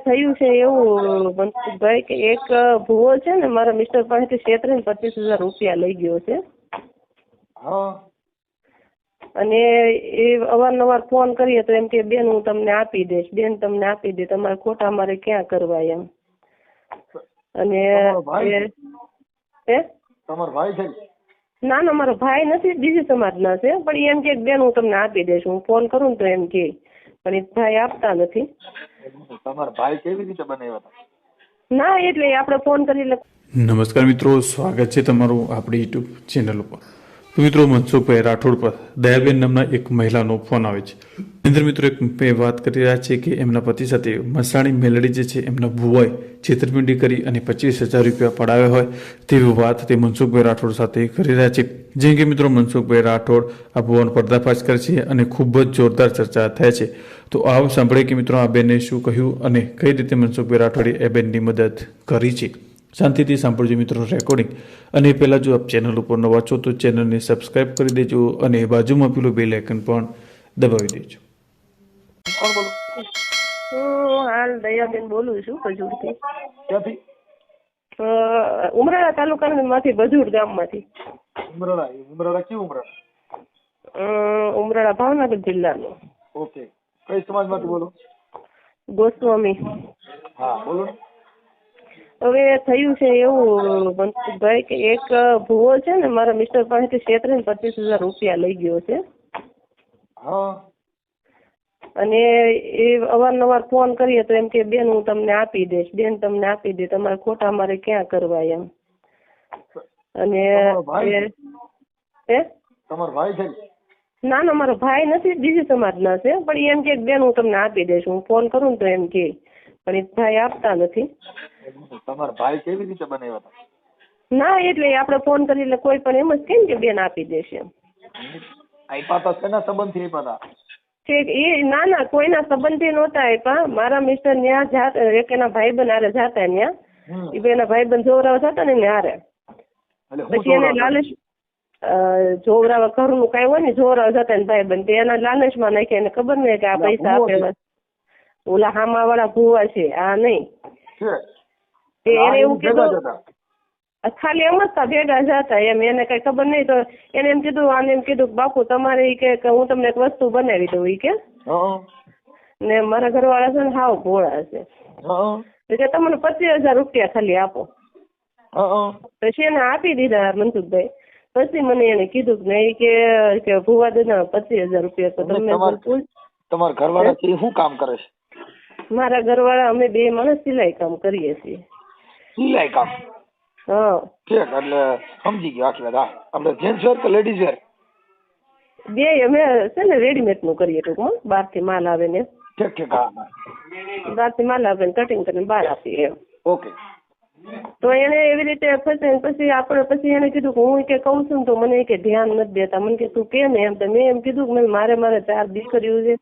થયું છે એવું મનસુખભાઈ કે એક ભૂવો છે ને મારા મિસ્ટર પાસેથી 26,000 રૂપિયા લઈ ગયો છે. હા. અને એ અવારનવાર ફોન કરીએ તો એમ કે બેન હું તમને આપી દઈશ, બેન તમને આપી દે, તમારે ખોટા અમારે ક્યાં કરવા એમ. અને તમારો ભાઈ છે? ના ના, મારો ભાઈ નથી, બીજી સમાજના છે. પણ એમ કે બેન હું તમને આપી દઈશ, હું ફોન કરું ને તો એમ કે, પણ એ ભાઈ આપતા નથી. તમારા ભાઈ કેવી રીતે બનાવ્યા હતા? ના એટલે આપણે ફોન કરી. નમસ્કાર મિત્રો, સ્વાગત છે તમારું આપણી યુટ્યુબ ચેનલ ઉપર. તો મિત્રો, મનસુખભાઈ રાઠોડ પર દયાબેન નામના એક મહિલાનો ફોન આવે છે. અંદર મિત્રો એક વાત કરી રહ્યા છે કે એમના પતિ સાથે મસાણી મેલડી જે છે એમના ભુવાએ છેતરપિંડી કરી અને 25,000 રૂપિયા પડાવ્યા હોય તેવી વાત તે મનસુખભાઈ રાઠોડ સાથે કરી રહ્યા છે. જેમ કે મિત્રો મનસુખભાઈ રાઠોડ આ ભુવાનો પર્દાફાશ કરે છે અને ખૂબ જ જોરદાર ચર્ચા થાય છે. તો આવો સાંભળીએ કે મિત્રો આ બેને શું કહ્યું અને કઈ રીતે મનસુખભાઈ રાઠોડે એ બેનની મદદ કરી છે. શાંતિથી સાંભળજો મિત્રો રેકોર્ડિંગ. અને પહેલાં જો આપ ચેનલ ઉપર નવા છો તો ચેનલને સબસ્ક્રાઈબ કરી દેજો અને બાજુમાં પેલું બેલ આઇકન પણ દબાવી દેજો. કોણ બોલો? હું હાલ દયાબેન બોલું છું ભજુરથી. ક્યાંથી? ઉમરાળા તાલુકામાંથી ભજુર ગામમાંથી. ઉમરાળા કયું ઉમરાળા? ઉમરાળા ભાવનગર જિલ્લાનો. ઓકે. કઈ સમાજમાંથી બોલો? ગોસ્વામી. હા બોલો. હવે થયું છે એવું મનસુખભાઈ કે એક ભૂવો છે ને મારા મિસ્ટર પાસેથી 26,000 રૂપિયા લઈ ગયો છે. હા. અને એ અવારનવાર ફોન કરીએ તો એમ કે બેન હું તમને આપી દઈશ, બેન તમને આપી દે, તમારે ખોટા અમારે ક્યાં કરવા એમ. અને તમારો ભાઈ છે? ના ના, મારો ભાઈ નથી, બીજી સમાજના છે. પણ એમ કે બેન હું તમને આપી દઈશ, હું ફોન કરું ને તો એમ કે, પણ એ ભાઈ આપતા નથી. તમારા ભાઈ કેવી રીતે બનાવ્યા હતા? ના એટલે આપણે ફોન કરી એટલે કોઈ પણ એમ જ કહે ને કે બેન આપી દેશે એમ. આપ્યા હતા શેના સંબંધથી આપ્યા હતા? એ ના ના, કોઈના સંબંધી નહોતા આપ્યા. મારા મિસ્ટર ત્યાં એક એના ભાઈબંધ હારે જતા ત્યાં, એ એના ભાઈબંધ જોવરાવા જતા ને હારે. પછી એને લાલચ જોવરાવા ઘરનું કઈ હોય ને જોવરાવા જતા ને ભાઈબંધ એના લાલચમાં નાખે, એને ખબર નહીં કે આ પૈસા આપે. ઓલા હામા વાળા ભૂવા છે આ નહીં. એને એવું કીધું ખાલી એમ જ ભેગા જતા એમ, એને કઈ ખબર નહીં. તો એને એમ કીધું, આને એમ કીધું બાપુ તમારે કે હું તમને એક વસ્તુ બનાવી દઉં ઈ કે. ને મારા ઘરવાળા છે ને હાવ ભોળા છે, કે તમને 25,000 રૂપિયા ખાલી આપો. પછી એને આપી દીધા મનસુખભાઈ. પછી મને એને કીધું કે નહીં કે ભુવા દાદા 25,000 રૂપિયા તો તમે. તમારા ઘરવાળા શું કામ કરે છે? મારા ઘરવાળા અમે બે માણસ સિલાઈ કામ કરીએ છીએ. સિલાઈ કામ? હા. ઠીક, એટલે સમજી ગયો આખી વાત. આપણે જેન્ટ્સ વેર કે લેડીઝ વેર? બે અમે છે ને રેડીમેડ નું કરીએ ટૂંકમાં, બહાર થી માલ આવે ને. ઠીક ઠીક. હા, બહાર થી માલ આવે ને કટિંગ કરીને બહાર આપીએ એમ. ઓકે. તો એને એવી રીતે ફસે. પછી આપણે પછી એને કીધું કે હું કે કઉ છું તો મને કે ધ્યાન નથી દેતા. મને કે તું કે ને એમ. તો મેં એમ કીધું કે મારે 4 દીકરીઓ છે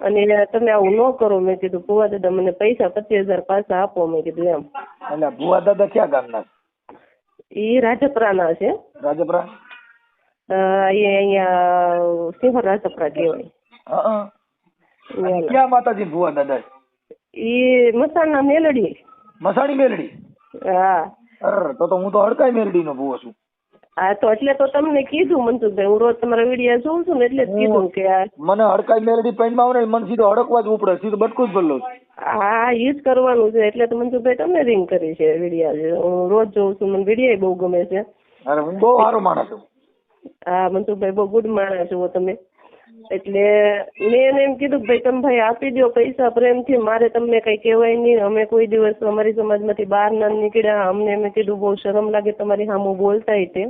અને તમે આવું ન કરો. મેં કીધું ભુવા દાદા મને પૈસા 25,000 પાછા આપો. મેં કીધું એમ. એટલે ભુવા દાદા ક્યાં ગામના? ઈ રાજપરાના છે. રાજપરા? અહીંયા સિંહર રાજપરા કહેવાય. ક્યાં માતાજી ભુવા દાદા? ઈ મસાણના મેલડી. મસાણી મેલડી? હા. તો હું તો હડકાઈ મેલડી નો ભુવો છું. હા તો એટલે તો તમને કીધું મનસુખભાઈ, હું રોજ તમારા વિડીયો જોઉં છું ને એટલે જ કીધું કે મને હડકાઈ મેલડી પેન્ટમાં આવે ને મને સીધો હડકવા જ ઉપડે, સીધું બટકું જ ભરલો. હા ઈ જ કરવાનું છે. એટલે તો મનસુખભાઈ તમને રિંગ કરી છે વિડીયો. હું રોજ જોઉં છું, મને વિડીયો બહુ ગમે છે. અરે હું બહુ સારો માણસ છું. હા મનસુખભાઈ બહુ ગુડ માણસ છો તમે. એટલે મેં એને એમ કીધું કે ભાઈ તમે ભાઈ આપી દો પૈસા પ્રેમથી, મારે તમને કઈ કહેવાય નહીં. અમે કોઈ દિવસ અમારી સમાજમાંથી બહાર ના નીકળ્યા. અમને મેં કીધું બહુ શરમ લાગે તમારી સામું બોલતા તે.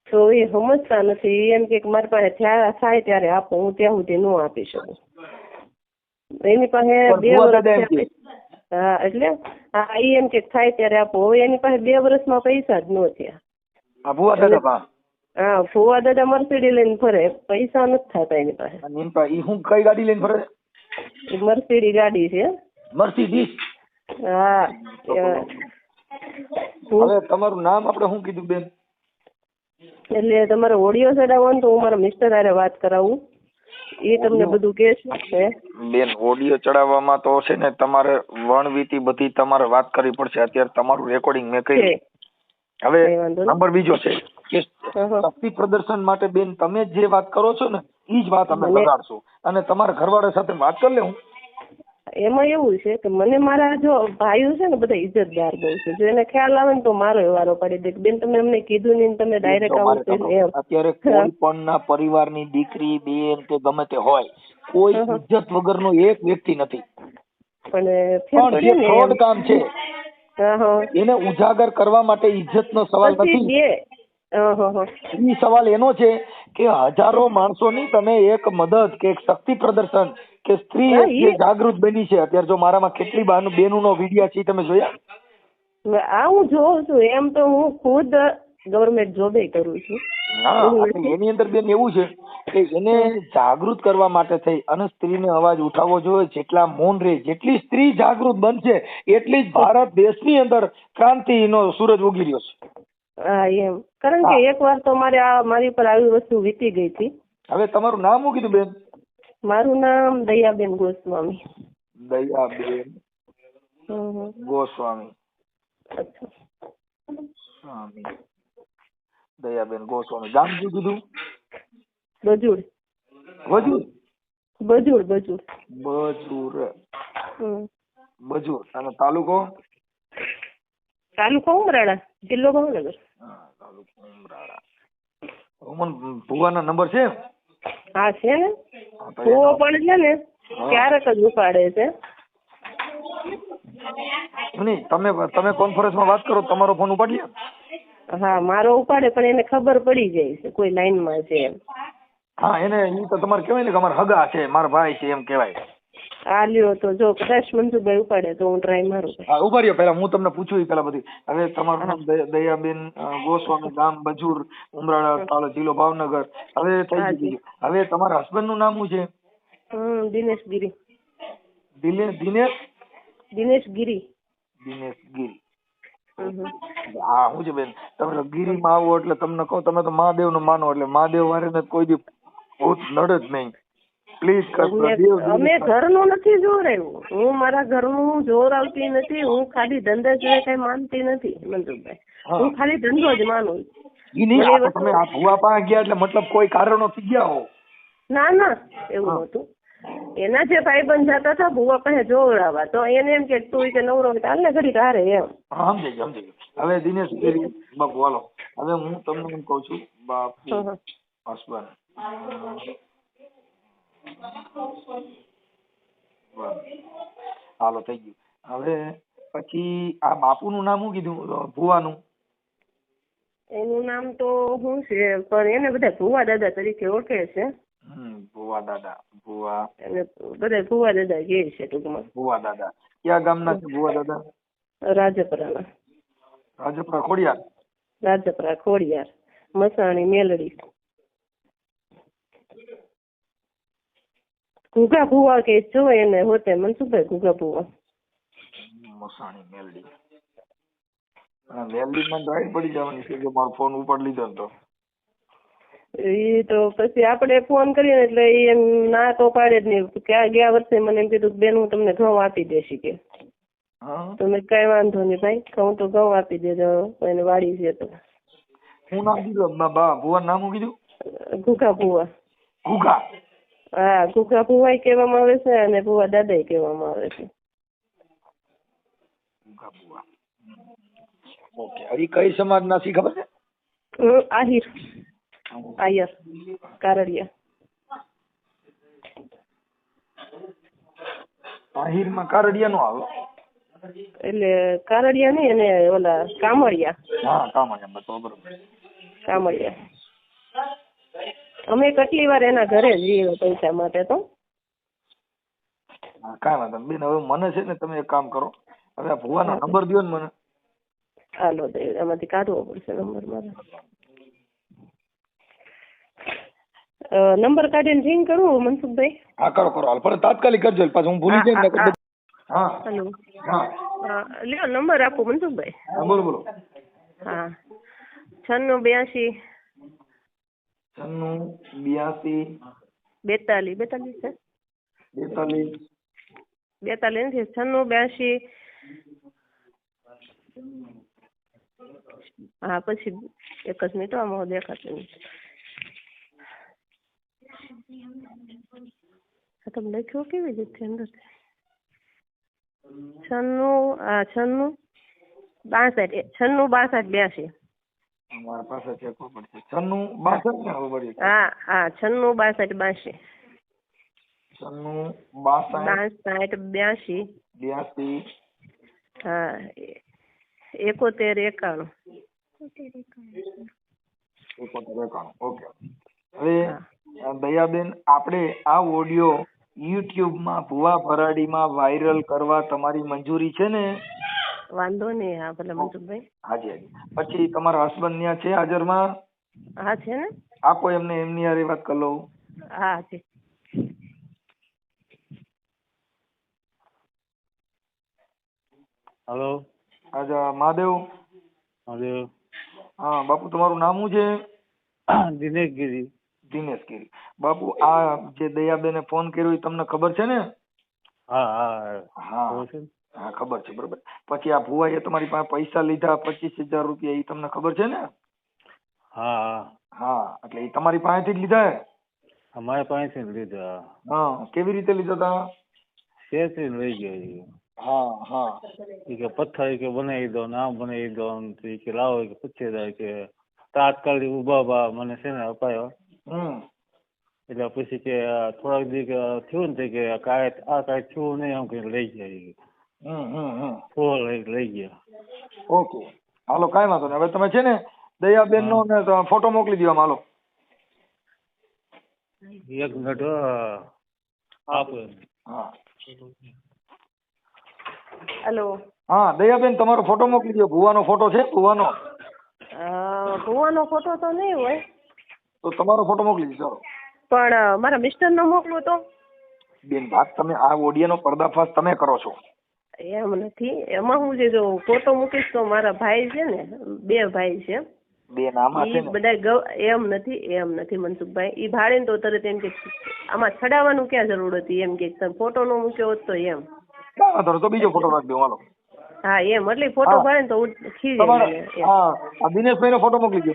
તો એ સમજતા નથી. એમ કે મારી પાસે થાય ત્યારે આપો, હું ત્યાં સુધી ન આપી શકું. એની પાસે 2 વર્ષ. હા એટલે હા એ એમ કે થાય ત્યારે આપો. હવે એની પાસે 2 વર્ષમાં પૈસા જ ન થયા. હા ભુવા દાદા મર્સિડી લઈને ફરે, પૈસા નથી થતા એની પાસે. હું કઈ ગાડી લઈને ફરે? મર્સિડી ગાડી છે. મર્સિડીઝ? હા. હવે તમારું નામ આપણે શું કીધું બેન? એટલે તમારે ઓડિયો ચડાવવાનો તો હું મારા મિસ્ટર હારે વાત કરાવું. એ તમને બધું કહેશું. હે બેન ઓડિયો ચડાવવામાં તો છે ને તમારે વણવીતી બધી તમારે વાત કરવી પડશે. અત્યારે તમારું રેકોર્ડિંગ મેં છે. કર્યું. હવે કઈ વાંધો નહીં. નંબર બીજો છે કે હા. શક્તિ પ્રદર્શન માટે બેન તમે જે વાત કરો છો ને ઈ જ વાત અમે મને- લગાડશું અને તમારા ઘરવાળા સાથે વાત કરી લે. હું એમાં એવું છે કે મને મારા જો ભાઈઓ છે ને બધા ઇજ્જતદાર બહુ છે. જો એને ખ્યાલ આવે ને તો મારો વારો પાડી દે કે બેન તમે અમને કીધું નહીં ને તમે ડાયરેક્ટ આવું કર્યું એમ. અત્યારે કોઈ પણ ના પરિવારની દીકરી બેન કે ગમે તે હોય કોઈ ઇજ્જત વગરનો એક વ્યક્તિ નથી. પણ ફેર પણ જે પડે ને ફ્રોડ એમ. કામ છે હા. એને ઉજાગર કરવા માટે ઇજ્જતનો સવાલ પછી નથી. બે હા. ઈ સવાલ એનો છે કે હજારો માણસોની તમે એક મદદ કે એક શક્તિ પ્રદર્શન કે સ્ત્રી હા, એક જે જાગૃત બની છે. અત્યારે જો મારામાં કેટલી બેનોનો વિડિયા છે તમે જોયા? આ હું જોઉં છું. એમ તો હું ખુદ ગવર્મેન્ટ જોબે કરું છું. હા, એની અંદર બેન એવું છે કે એને જાગૃત કરવા માટે થઈ અને સ્ત્રીને અવાજ ઉઠાવવો જોઈએ. જેટલા મૌન રહે, જેટલી સ્ત્રી જાગૃત બનશે એટલી જ ભારત દેશની અંદર ક્રાંતિનો સૂરજ ઉગી રહ્યો છે. હા એમ. કારણ કે એકવાર તો મારી પર આવી વસ્તુ વીતી ગઈ હતી. હવે તમારું નામ શું કીધું બેન? મારું નામ દયાબેન ગોસ્વામી. દયાબેન ગોસ્વામી. અચ્છા. સ્વામી દયાબેન ગોસ્વામી. ગામ શું કીધું? બજુડ. વજુદ? બજુડ. બજુર અને તાલુકો? તાલુકો ઉમરાળા, જિલ્લો ભાવનગર. તાલુકો ઉમરાળા. ભુવાનો નંબર છે? હા છે ને. ભૂવો પણ છે ને ક્યારેક જ ઉપાડે છે. તમે કોન્ફરન્સમાં વાત કરો, તમારો ફોન ઉપાડી લે. હા મારો ઉપાડે પણ એને ખબર પડી જાય છે કોઈ લાઈનમાં છે એમ. હા એને ઈ તો તમારે કહેવાય ને કે અમારા હગા છે, મારા ભાઈ છે એમ કહેવાય. આ લ્યો તો જો કદાચ મનસુખભાઈ ઉપાડે તો હું ટ્રાય મારું. હા ઉપાડ્યો. પેલા હું તમને પૂછું પેલા બધી. હવે તમારું નામ દયાબેન ગોસ્વામી, ગામ બજુર, ઉમરાળા, તાલુકો જિલ્લો ભાવનગર. હવે થઈ ગયું. હવે તમારા હસબન્ડ નું નામ શું છે? દિનેશ ગીરી. દિનેશ ગીરી. હા શું છે બેન, તમે ગીરીમાં આવો એટલે તમને કહું, તમે તો મહાદેવ નું માનો એટલે મહાદેવ વાળાને કોઈ દી ભૂત નડે જ નહીં. પ્લીઝ અમે ઘરનું નથી જોરાયું. હું મારા ઘરનું જોરાવતી નથી. હું ખાલી ધંધા સિવાય કઈ માનતી નથી મનસુખભાઈ. હું ખાલી ધંધો જ માનું. તમે આ ભુવા પાસે ગયા એટલે મતલબ કોઈ કારણોથી ગયા હો? ના એવું નતું. એના જે ભાઈબંધ જતા હતા ભુવા પાસે જોવડાવવા, તો એને એમ કે તું કે નવરો હાલ ને ઘડી હારે એમ. સમજી ગયો. હવે દિનેશ ગીરી બાપુ હાલો. હવે હું તમને એમ કઉ છું બાપુ હસબન્ડ હાલો થઈ ગયું. હવે પછી આ બાપુ નું નામ શું કીધું ભુવાનું? એનું નામ તો શું છે પણ એને બધા ભુવા દાદા તરીકે ઓળખે છે. ભુવા દાદા. ભુવા એને બધા ભુવા દાદા કહે છે ટૂંકમાં. ભુવા દાદા ક્યાં ગામના છે ભુવા દાદા? રાજપરાના. રાજપરા ખોડિયાર? રાજપરા ખોડિયાર, મસાણી મેલડી. ઘુઘા ભુવા કે જો એને હોતે મનસુખભાઈ ઘુઘા ભુવા. મસાણી મેલડી. મેલડી માં રાઈટ પડી જવાની છે જો મારો ફોન ઉપાડી લીધો તો. એ તો પછી આપણે ફોન કરીએ એટલે એમ ના તો પાડે જ નહીં. ક્યાં ગયા વર્ષે મને એમ કીધું બેન હું તમને ઘઉં આપી દેશી કે. તમે કઈ વાંધો નહીં ભાઈ, ઘઉં તો ઘઉં આપી દેજો, એને વાડી છે તો. હું નામ કીધું ભુવા નામ શું કીધું? ઘુઘા ભુવા. ઘુઘા? હા ઘુઘા ભુવા કહેવામાં આવે છે અને ભુવા દાદા કહેવામાં આવે છે. ઘુઘા ભુવા. ઓકે. હવે કઈ સમાજ ના છે ખબર છે? આયર કારડિયા. આહિર માં કારડિયા નો આવે એટલે કારડિયા નહીં અને ઓલા કામળિયા. હા કામળિયા બરોબર. કામળિયા. અમે કેટલી વાર એના ઘરે જઈએ પૈસા માટે તો. કાંઈ વાંધો બેન. હવે મને છે ને તમે એક કામ કરો, હવે આ ભુવાનો નંબર દો ને મને. હાલો એમાંથી કાઢવો પડશે નંબર મારે. નંબર કાઢીને રિંગ કરું મનસુખભાઈ? હા કરો હાલ પણ તાત્કાલિક કરજો પાછું હું ભૂલી જાય. હા હેલો. હા લ્યો નંબર આપો મનસુખભાઈ. હા બોલો. હા 9682 9682 42 છે 42 42 નથી 96 82 હા પછી એક જ મિનિટ આમાં દેખાતું નથી તમે લખ્યું કેવી રીતે અંદર 96 62 82 અમારા પાસે ચેક પડશે 96 62 ને ખબર પડી હા 96 62 82 82 હા 71 91 ઓકે હવે દયાબેન આપણે આ ઓડિયો YouTube માં ભુવા ભરાડીમાં વાયરલ કરવા તમારી મંજૂરી છે ને? વાંધો નહીં હા ભલે મનસુખભાઈ હાજી હાજી પછી તમારા હસબન્ડ ત્યાં છે હાજરમાં? હા છે ને આપો એમને એમની હારે વાત કરી લઉં. હા છે હેલો હાજા મહાદેવ. મહાદેવ હા બાપુ તમારું નામ શું છે? દિનેશ ગીરી. દિનેશ ગીરી. બાપુ આ જે દયાબેને ફોન કર્યો એ તમને ખબર છે ને? હા હા હા હા ખબર છે બરોબર. પછી આ ભુવાએ તમારી પાસે પૈસા લીધા 25,000 રૂપિયા એ તમને ખબર છે ને? હા હા એટલે એ તમારી પાસેથી જ લીધા? અમારે પાસેથી લીધા. હા કેવી રીતે લીધા હતા? શેરથી લઈ ગયા. હા હા એ કે પથ્થર કે બનાવી દો નામ બનાવી દો એ કે લાવો કે પૂછે જાય કે તાત્કાલિક ઉભા મને છે ને અપાયો. એટલે પછી કે થોડાક દી થયું ને કે કાંઈ થયું નહીં એમ કે લઈ ગયા. લઈ ગયા. ઓકે હાલો કાંઈ વાંધો નહીં. હવે તમે છે ને દયાબેન નો ફોટો મોકલી દો. હાલો 1 મિનિટ આપો. હા હેલો હા દયાબેન તમારો ફોટો મોકલી દો. ભુવાનો ફોટો છે? ભુવાનો ફોટો તો નહીં હોય તો તમારો ફોટો મોકલી દો. પણ મારા મિસ્ટર નો મોકલો તો. બેન વાત તમે આ ઓડિયોનો પર્દાફાશ તમે કરો છો. એમ નથી એમાં હું છે જો ફોટો મૂકીશ તો મારા ભાઈ છે ને 2 ભાઈ છે બેન આમાં છે ને બધા એમ નથી મનસુખભાઈ ઈ ભાડે ને તો તરત એમ કે આમાં છડાવવાનું ક્યાં જરૂર હતી એમ કે તમે ફોટો નો મૂક્યો હોત તો એમ તો બીજો ફોટો રાખી દો. હાલો હા એમ એટલે ફોટો ભાડે ને તો ખીજે. હા દિનેશભાઈ નો ફોટો મોકલી દો.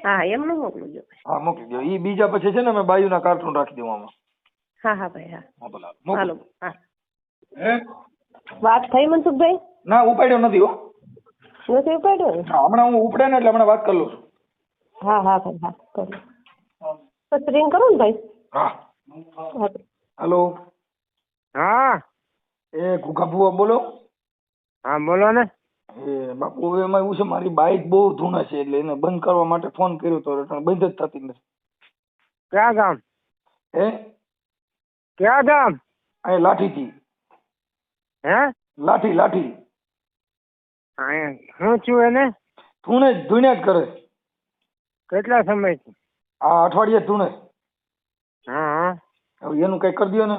હા એમ નો મોકલજો. હા મોકલી દો. ઈ બીજા પછી છે ને અમે બાયુના કાર્ટૂન રાખી દઉં આમાં. હા ભાઈ હા હાલો હાલો હા વાત થઈ મનસુખભાઈ? ના ઉપાડ્યો નથી હો. નથી ઉપાડ્યો? હમણાં હું ઉપડે ને એટલે હમણાં વાત કરી લઉં છું. હા ભાઈ હા કરો બસ રિંગ કરો ને ભાઈ. હા હેલો. હા એ ગુગા ભુવા બોલો. હા બોલો ને. એ બાપુ હવે એમાં એવું છે મારી બાઈક બહુ ધૂણે છે એટલે એને બંધ કરવા માટે ફોન કર્યો તો બંધ જ થતી નથી. ક્યાં ગામ? હે ક્યાં ગામ? અહીં લાઠીથી. હે લાઠી શું છું એને? ધૂણ્યા જ કરે. કેટલા સમયથી? આ અઠવાડિયે ધૂણે. હા હવે એનું કઈ કરી દો ને.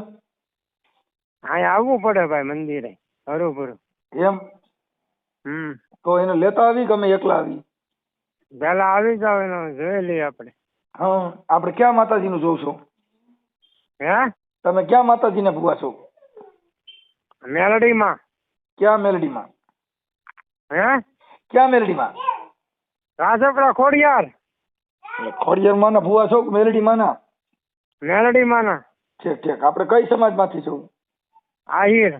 અહીંયા આવવું પડે ભાઈ મંદિરે હરું. એમ તો એને લેતા આવી કે અમે એકલા આવી? પેલા આવી જાવ એને જોઈ લઈએ આપણે. હા આપણે ક્યાં માતાજીનું જોઉં છો? હે તમે ક્યાં માતાજીને ભુવા છો? મેલડીમાં. ક્યાં મેલડીમાં? હે ક્યાં મેલડીમાં? રાજપરા ખોડિયાર. ખોડિયાર માં ના ભુવા છો કે મેલડી માં ના? મેલડી માં ના. ઠીક આપણે કઈ સમાજ માંથી છો? આહિર.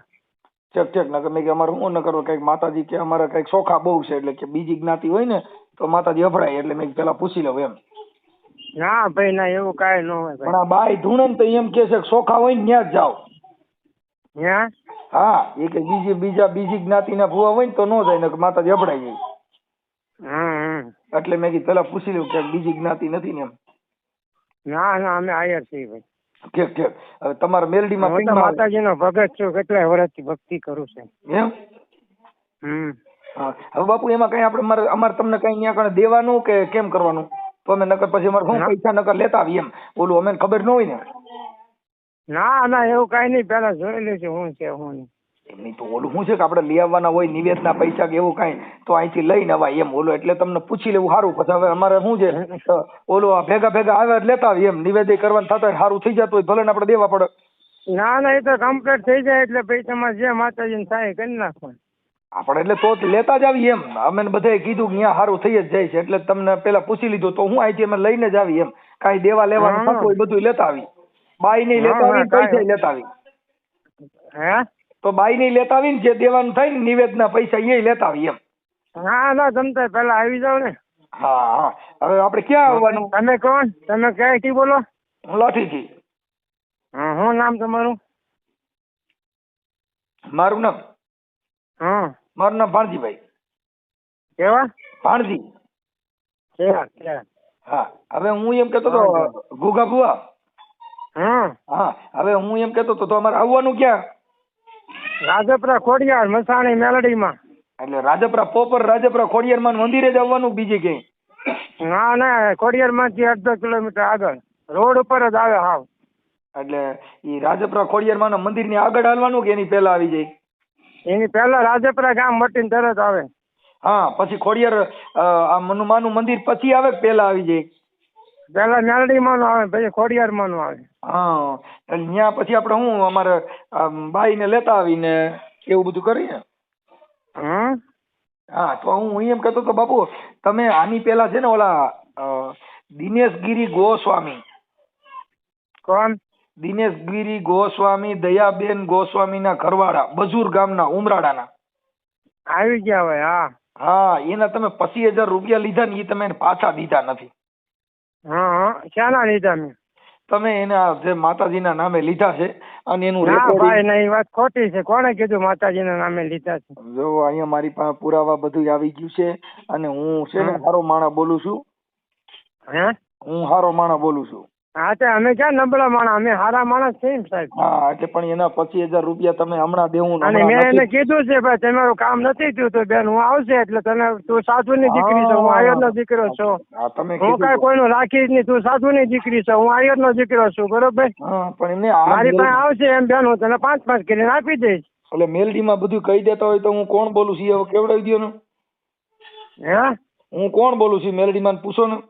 ઠીક નકર મેં કે અમારે શું ન કરો કઈક માતાજી કે અમારે કઈક સોખા બહુ છે એટલે કે બીજી જ્ઞાતિ હોય ને તો માતાજી અભડાય એટલે મેં પેલા પૂછી લઉં એમ. ના ભાઈ ના એવું કાંઈ ન હોય. પણ આ બાઈ ધૂણે ને તો એમ કે છે સોખા હોય ને ત્યાં જ જાઓ. ત્યાં? હા એ કે બીજી જ્ઞાતિના ભુવા હોય ને તો ન જાય ને માતાજી અભડાઈ જાય. એટલે મેં કીધું પેલા પૂછી લઉં કે બીજી જ્ઞાતિ નથી ને એમ. ના અમે આયર છીએ ભાઈ. ઠીક હવે તમારા મેલડીમાં માતાજીનો ભગત છું કેટલાય વર્ષથી ભક્તિ કરું છું એમ. હવે બાપુ એમાં કઈ આપણે અમારે તમને કઈ ત્યાં કણે દેવાનું કે કેમ કરવાનું? તો અમે નકર પછી અમારે શું પૈસા નકર લેતા આવીએ એમ. ઓલું અમે ખબર ન હોય ને. ના એવું કઈ નહીં પેલા જોઈ લેજો શું છે શું નહીં. એમની તો ઓલું શું છે કે આપણે લઈ આવવાના હોય નિવેદના પૈસા કે એવું કાંઈ તો અહીંથી લઈને અવાય એમ. ઓલું એટલે તમને પૂછી લેવું સારું. પછી હવે અમારે શું છે ઓલું ભેગા ભેગા આવે લેતા આવી એમ. નિવેદન કરવાનું થતા હોય સારું થઈ જતું હોય ભલે ને આપણે દેવા પડે. ના ના, એ તો કમ્પ્લીટ થઈ જાય એટલે પછી તમારે જે માતાજીને થાય કરી નાખવાનું. આપણે એટલે તો લેતા જ આવી એમ. અમે બધાએ કીધું કે ત્યાં સારું થઈ જ જાય છે એટલે તમને પેલા પૂછી લીધું તો હું અહીંથી અમે લઈને જ આવી એમ. કાંઈ દેવા લેવાનું થતું હોય બધું લેતા આવી. બાઈ નહીં લેતા આવી, પૈસા લેતા આવી. હે તો બાઈ નહીં લેતા આવી ને જે દેવાનું થાય ને નિવેદના પૈસા એ લેતા આવી એમ. ના ના, તમે પેલા આવી જાવ ને. હા હા. હવે આપણે ક્યાં આવવાનું? તમે કોણ? તમે ક્યાંથી બોલો? હું લાઠીથી. શું નામ તમારું? મારું નામ મારું નામ ભાણજીભાઈ. કેવા? ભાણજી. કેવા? હા. હવે હું એમ કેતો તો ગુગા બુઆ. હા. હવે હું એમ કેતો તો અમારે આવવાનું ક્યાં? રાજપરા ખોડિયાર મસાણી મેલડીમાં. એટલે રાજપરા પોપર રાજપરા ખોડિયારમાં મંદિરે જ આવવાનું બીજે ક્યાંય? ના ના, ખોડિયારમાંથી 1.5 કિલોમીટર આગળ રોડ ઉપર જ આવે. હાવ એટલે ઈ રાજપરા ખોડિયારમાં મંદિરની આગળ હાલવાનું કે એની પહેલા આવી જાય? એની પહેલા રાજપરા ગામ મટીને તરત આવે. હા. પછી ખોડિયાર આ હનુમાનનું મંદિર પછી આવે કે પહેલા આવી જાય? પેલા મેલડીમાં નું આવે પછી ખોડિયારમાં નું આવે. હા. એટલે ત્યાં પછી આપણે શું અમારે બાઈને લેતા આવીને એવું બધું કરીએ. હા. તો હું એમ કહેતો તો બાપુ તમે આની પહેલા છે ને ઓલા દિનેશગીરી ગોસ્વામી. કોણ? દિનેશગીરી ગોસ્વામી, દયાબેન ગોસ્વામીના ઘરવાળા, બજુર ગામના, ઉમરાડાના. આવી ગયા હોય. હા હા. એના તમે 25,000 રૂપિયા લીધા ને એ તમે એને પાછા દીધા નથી. હા. ક્યાંના લીધા મેં? તમે એના જે માતાજીના નામે લીધા છે અને એનું ના રેકોર્ડિંગ. ભાઈ ના, એ વાત ખોટી છે. કોણે કીધું માતાજીના નામે લીધા છે? જો અહીંયા મારી પાસે પુરાવા બધું આવી ગયું છે અને હું છે ને સારો માણસ બોલું છું. હે? હું સારો માણસ બોલું છું. હા તે અમે ક્યાં નબળા માણસ? અમે સારા માણસ છીએ ને સાહેબ. હા. એટલે પણ એના 25,000 રૂપિયા તમે હમણાં દેવું ને અને હમણાં મેં એને નથી. કીધું છે ભાઈ તમારું કામ નથી થયું તો બેન હું આવશે એટલે તને, તું સાધુની દીકરી છો, હું આયરનો દીકરો છું. હા. તમે હું કીધું કાંઈ કોઈનું રાખીશ નહીં. તું સાધુની દીકરી છો, હું આયરનો દીકરો છું. બરોબર? હા. પણ એમને આ મારી પાસે આવશે એમ બેન હું તને 5-5 કરીને આપી દઈશ. એટલે મેલડીમાં બધું કહી દેતા હોય તો હું કોણ બોલું છું? હવે કેવડાવી દો ને. હે? હું કોણ બોલું છું મેલડીમાં પૂછો ને.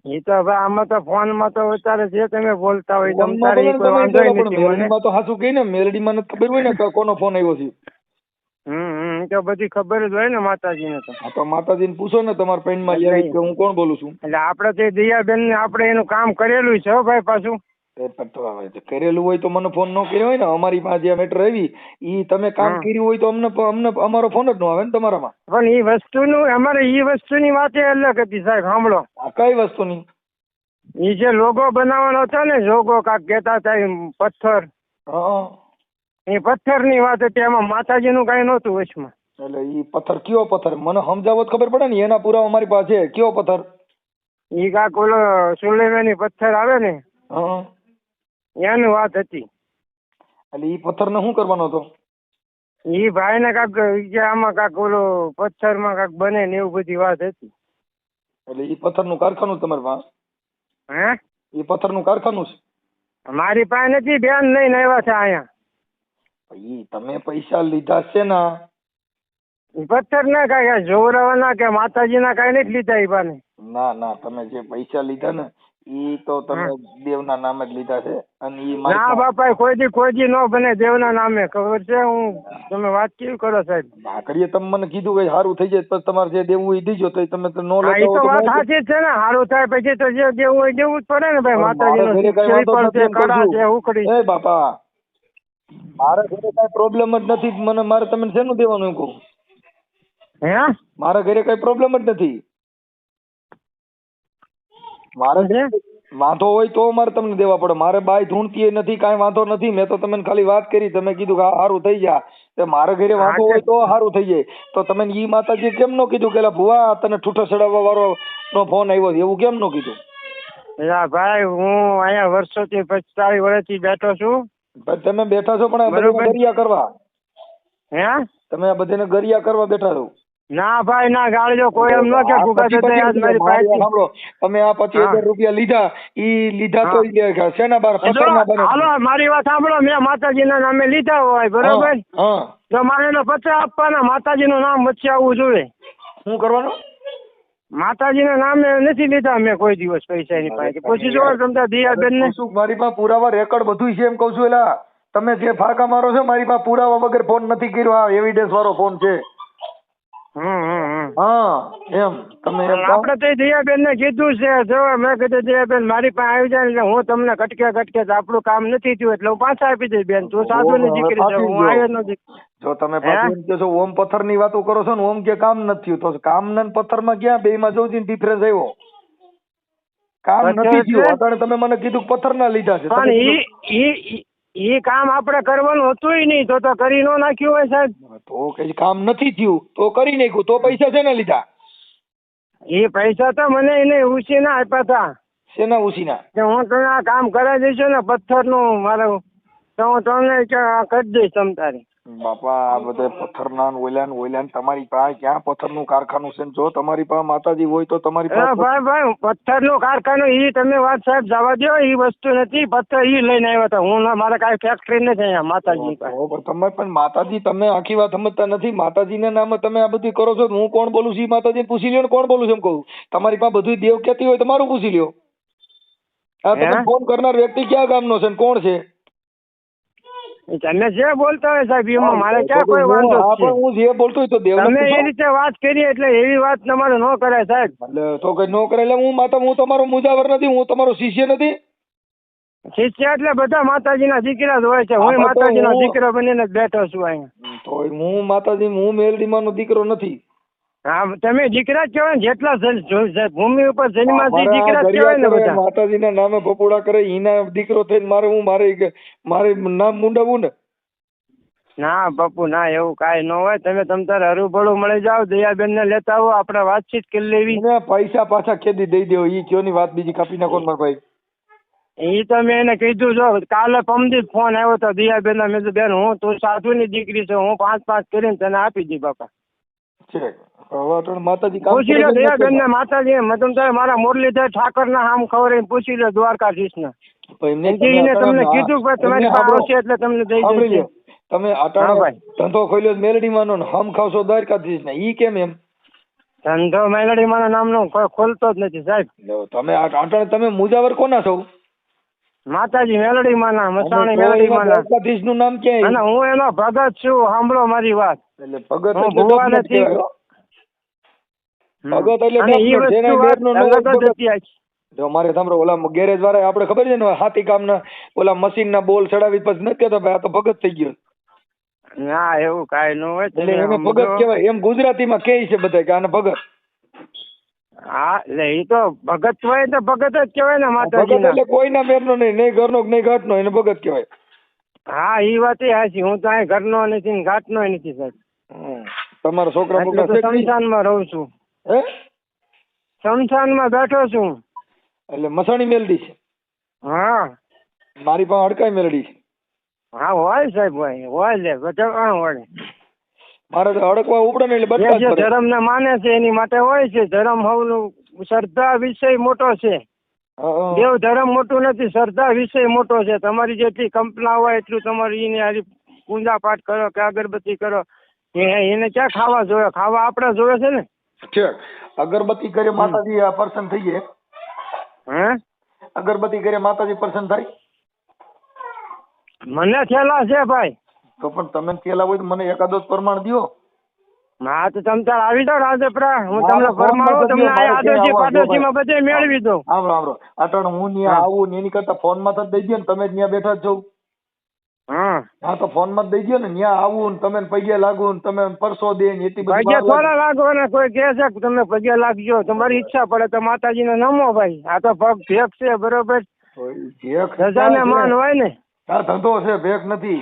એ તો ભાઈ આમાં તો ફોન માં તો અત્યારે જે તમે બોલતા હોય તમ ફોનમાં તારે બોલો ને કોઈ તમે વાંધો બોલો, નથી પણ મને. મેલડીમાં તો હાચું કહી ને. મેલડીમાં નથી ખબર હોય ને કે કોનો ફોન આવ્યો છે. એ તો બધી ખબર જ હોય ને માતાજીને તો. હા. તો માતાજીને પૂછો ને તમારા પેનમાં એટલે કે હું કોણ બોલું છું. એટલે આપણે તે દયાબેન ને આપણે એનું કામ કરેલું છે હો ભાઈ પાછું. એ પણ તો હવે કરેલું હોય તો મને ફોન ન કર્યો હોય ને. અમારી પાસે જે મેટર આવી ઈ તમે કામ કર્યું હોય તો અમને અમારો ફોન જ ન આવે ને તમારામાં. પણ એ વસ્તુનું અમારે એ વસ્તુની વાત એ અલગ હતી સાહેબ. સાંભળો. આ કઈ વસ્તુની? એ જે લોગો બનાવવાનો હતો ને, લોગો કાક કહેતા હતા એ પથ્થર, હા. એ પથ્થરની વાત હતી. એમાં માતાજીનું કાંઈ નહોતું વચમાં. એટલે ઈ પથ્થર કયો પથ્થર મને સમજાવો તો ખબર પડે ને. એના પુરાવા અમારી પાસે છે. કયો પથ્થર? એ કાક ઓલો સુલેમાની પથ્થર આવે ને હા. એની વાત હતી. એટલે ઈ પથ્થરને શું કરવાનો હતો? એ ભાઈ ને કાક કે આમાં કાક ઓલો પથ્થરમાં કાક બને ને એવું બધી વાત હતી. એટલે ઈ પથ્થરનું કારખાનું તમારી પાસે? હે? ઈ પથ્થરનું કારખાનું છે? મારી પાસે નથી, બેન લઈને આવ્યા છે અહીંયા. ઈ તમે પૈસા લીધા છે ને? પથ્થર ના કાંઈ જોવરાવાના કે માતાજીના કાંઈ નથી લીધા એ પાને. ના ના, તમે જે પૈસા લીધા ને ઈ તો તમે દેવના નામે જ લીધા છે. અને ઈ ના બાપા, કોઈ દી નો બને દેવના નામે. ખબર છે? તમે વાત કેવી કરો સાહેબ? ભાખડીએ તમે મને કીધું કે સારું થઈ જાય પછી તમારે જે દેવું હોય દીજો તો તમે તો નો હા, લેતા એ તો હો વાત તો સાચી જ છે ને. સારું થાય પછી તો જે દેવું હોય દેવું જ પડે ને ભાઈ. મારે ઘરે કઈ વાંધો માતાજીનું નથી એમ કહું કડા છું. છે, ઉકડી. એ બાપા, મારે ઘરે કઈ પ્રોબ્લેમ જ નથી. મને મારે તમને શેનું દેવાનું એમ કહું? હે? મારા ઘરે કઈ પ્રોબ્લેમ જ નથી. મારે વાંધો હોય તો મારે તમને દેવા પડે. મારે બાઈ ધૂણતી નથી, કાંઈ વાંધો નથી. મેં તો તમને ખાલી વાત કરી, તમે કીધું કે સારું થઈ જા. મારે ઘરે વાંધો હોય તો સારું થઈ જાય. તો તમે ઈ માતાજી કેમ નો કીધું કે ભુવા તને ઠૂઠો ચડાવવા વાળો નો ફોન આવ્યો એવું કેમ નો કીધું? ભાઈ હું અહીંયા વર્ષોથી 45 વર્ષથી બેઠો છું. તમે બેઠા છો પણ આ બધાને ગરિયા કરવા. હે? તમે આ બધાને ગરિયા કરવા બેઠા છો. ના ભાઈ ના ગાળજો કોઈ એમ ન કે ભૂખા પછી થતા આજ મારી મારી પાસે સાંભળો, તમે આ 25,000 રૂપિયા લીધા, ઈ લીધા તો ઈ શેના બાર પથ્થરના બને? હાલો મારી વાત સાંભળો, મેં માતાજીના નામે લીધા હોય બરોબર, હા, તો મારે એનો પત્ર આપવાના, માતાજીનું નામ વચ્ચે આવવું જોઈએ. શું કરવાનું? માતાજીના નામે નથી લીધા મેં કોઈ દિવસ પૈસા એની પાસે. પૂછી જો તમતા દિયાબેન ને. શું મારી પાસે પુરાવા રેકોર્ડ બધું છે એમ કઉ છું. એલા તમે જે ફાંકા મારો છો, મારી પાસે પુરાવા વગર ફોન નથી કર્યો. આ એવિડન્સ વાળો ફોન છે. હા એમ તમે એમ કહો. આપડે તો દિયાબેન ને કીધું છે, જો મેં કીધું દિયાબેન મારી પાસે આવી જાય એટલે હું તમને કટકે આપણું કામ નથી થયું એટલે હું પાછા આપી દઈશ બેન. તું સાધુ ની દીકરી છે, હું આવ્યો નથી. જો તમે પાછું એમ કહો છો ઓમ પથ્થર ની વાતો કરો છો ને, ઓમ કે કામ નથી થયું, તો કામ ને પથ્થર માં ક્યાં બે માં જોઉં ડિફરન્સ આવ્યો? કામ નથી થયું અત્યારે તમે મને કીધું પથ્થર ના લીધા છે, પણ ઈ કામ આપણે કરવાનું હતું નહીં તો કરી ન નાખ્યું હોય સાહેબ. તો કઈ કામ નથી થયું તો કરી નાખ્યું, તો પૈસા શેના લીધા? એ પૈસા તો મને એને ઉછીના આપ્યા હતા. શેના ઉછીના? કે હું તમે આ કામ કરાવી દઈશું ને પથ્થર નું મારું, તો હું તમને કરી દઈશ તમ તારી. બાપા આ બધા પથ્થર ના ઓલ્યા તમારી પાસે ક્યાં પથ્થર નું કારખાનું છે? જો તમારી પાસે માતાજી હોય તો તમારી પાસે ભાઈ પથ્થર નું કારખાનું ઈ તમે વાત સાહેબ જવા દો, ઈ વસ્તુ નથી. પથ્થર ઈ લઈને આવ્યા હતા, હું મારે કઈ ફેક્ટરી નથી અહીંયા માતાજી પાસે. તમે પણ માતાજી, તમે આખી વાત સમજતા નથી. માતાજી ના નામે તમે આ બધું કરો છો. હું કોણ બોલું છું માતાજી પૂછી લ્યો ને, કોણ બોલું છું એમ કહું. તમારી પાસે બધું દેવ ક્યાંથી હોય તમારું પૂછી લ્યો. આ તમે ફોન કરનાર વ્યક્તિ ક્યાં ગામનો છે ને કોણ છે? તમે જે બોલતા હોય સાહેબ એમાં મારે ક્યાં કોઈ વાંધો છે? હું જે બોલતો હોય તો દેવ તમે એ રીતે વાત કરી એટલે એવી વાત તમારે ન કરાય સાહેબ. એટલે તો કઈ ન કરે. એટલે હું તમારો મુજાવર નથી, હું તમારો શિષ્ય નથી. શિષ્ય એટલે બધા માતાજીના દીકરા જ હોય છે. હું માતાજીનો દીકરો બનીને જ બેઠો છું અહીંયા. તો હું માતાજી, હું મેલડીમાંનો દીકરો નથી. હા તમે દીકરા જ કહેવાય, જેટલા ભૂમિ ઉપર જન્માથી દીકરા જ કહેવાય ને બધા. માતાજીના નામે પપોડા કરે એના દીકરો થઈને મારે નામ મુંડાવું ને? ના બાપુ ના, એવું કાંઈ ન હોય. તમે તમ તારે હરુભળું મળી જાઓ, દયાબેન ને લેતા આવો, આપણે વાતચીત કરી લેવી. પૈસા પાછા ખેદી દઈ દેવો, ઈ કયો ની વાત બીજી કાપી નાખો મારા ભાઈ. ઈ તો મેં એને કીધું, જો કાલે પમદી ફોન આવ્યો તો દિયાબેન ના. મેં કીધું બેન હું તું સાધુ ની દીકરી છે, હું 5-5 કરીને તને આપી દી બાપા. માતાજી પૂછી લો દયાબેન ને, માતાજી તમ તારે મારા મુરલીધર ઠાકર ના આમ ખબર પૂછી લો દ્વારકાધીશ ને. તમને કીધું કે તમારી પાસે આવશે એટલે તમને દઈ દેશે. તમે ધંધો ખોલ્યો મેલડી માનો હમ ખાવશો દ્વારકાધીશ ને, ઈ કેમ એમ? ધંધો મેલડી માના નામનો કોઈ ખોલતો જ નથી સાહેબ. તમે મુજાવર કોના છો? માતાજી મેલડી માના, મસાણી મેલડી માના. દ્વારકાધીશ નું નામ ક્યાં? અને હું એનો ભગત છું, સાંભળો મારી વાત. એટલે ભગત હું ભૂવા નથી. ભગત એટલે જો મારે સાંભળો, ઓલા ગેરેજ વાળા આપણે ખબર છે ને હાથી કામ ના ઓલા મશીન ના બોલ ચડાવી પછી નથી કહેતા ભાઈ આ તો ભગત થઈ ગયો. ના એવું કાંઈ ન હોય. એટલે એને ભગત કહેવાય એમ ગુજરાતીમાં કહે છે બધા કે આને ભગત. હા એટલે એ તો ભગત હોય તો ભગત જ કહેવાય ને માતાજી. એટલે કોઈના મેરનો નહીં ઘરનો નહીં ઘાટનો, એને ભગત કહેવાય. હા એ વાત એ હાચી. હું તો અહીં ઘરનો નથી ને ઘાટનો નથી સાહેબ. તમારા છોકરા શમશાનમાં રહું છું. હે? શમશાનમાં બેઠો છું. એટલે મસાણી મેલડી છે? હા મારી પાસે અડકાઈ મેલડી છે. હા હોય સાહેબ, હોય લે બધા હોય. મારે તો અડકવા ઉપડે ને એટલે બધા જે ધર્મ ને માને છે એની માટે હોય છે. ધર્મ હવનું શ્રદ્ધા વિષય મોટો છે. દેવ ધર્મ મોટું નથી, શ્રદ્ધા વિષય મોટો છે. તમારી જેટલી કલ્પના હોય એટલું તમારી એની હારી પૂજા પાઠ કરો કે અગરબત્તી કરો, એને ક્યાં ખાવા જોવે? ખાવા આપણે જોવે છે ને. અગરબત્તી કરે માતાજી પ્રસન્ન થઈ જાય? હે? અગરબત્તી કરે માતાજી પ્રસન્ન થાય? મને થેલા છે ભાઈ. તો પણ તમે થેલા હોય તો મને એકાદો પ્રમાણ દો. હા તો તમે તાર આવી જાવ રાજપરા, હું તમને પરમાણું તમને આદોશી પાડોશીમાં બધે મેળવી દઉં. આવો અટણ હું ત્યાં આવું ને એની કરતા ફોન માં જ દઈ દો ને, તમે ત્યાં બેઠા જ છો. હા તો ફોન માં જ દઈ દો ને, ત્યાં આવું ને તમે પગે લાગુ ને તમે પરસો દે ને એટલી બધી પગે થોડા લાગો ને કોઈ કહે છે કે તમે પગે લાગજો, તમારી ઈચ્છા પડે તો માતાજીને નમો ભાઈ. આ તો પગ ભેગ છે બરોબર, સજાને માન હોય ને. હા ધંધો છે, ભેગ નથી.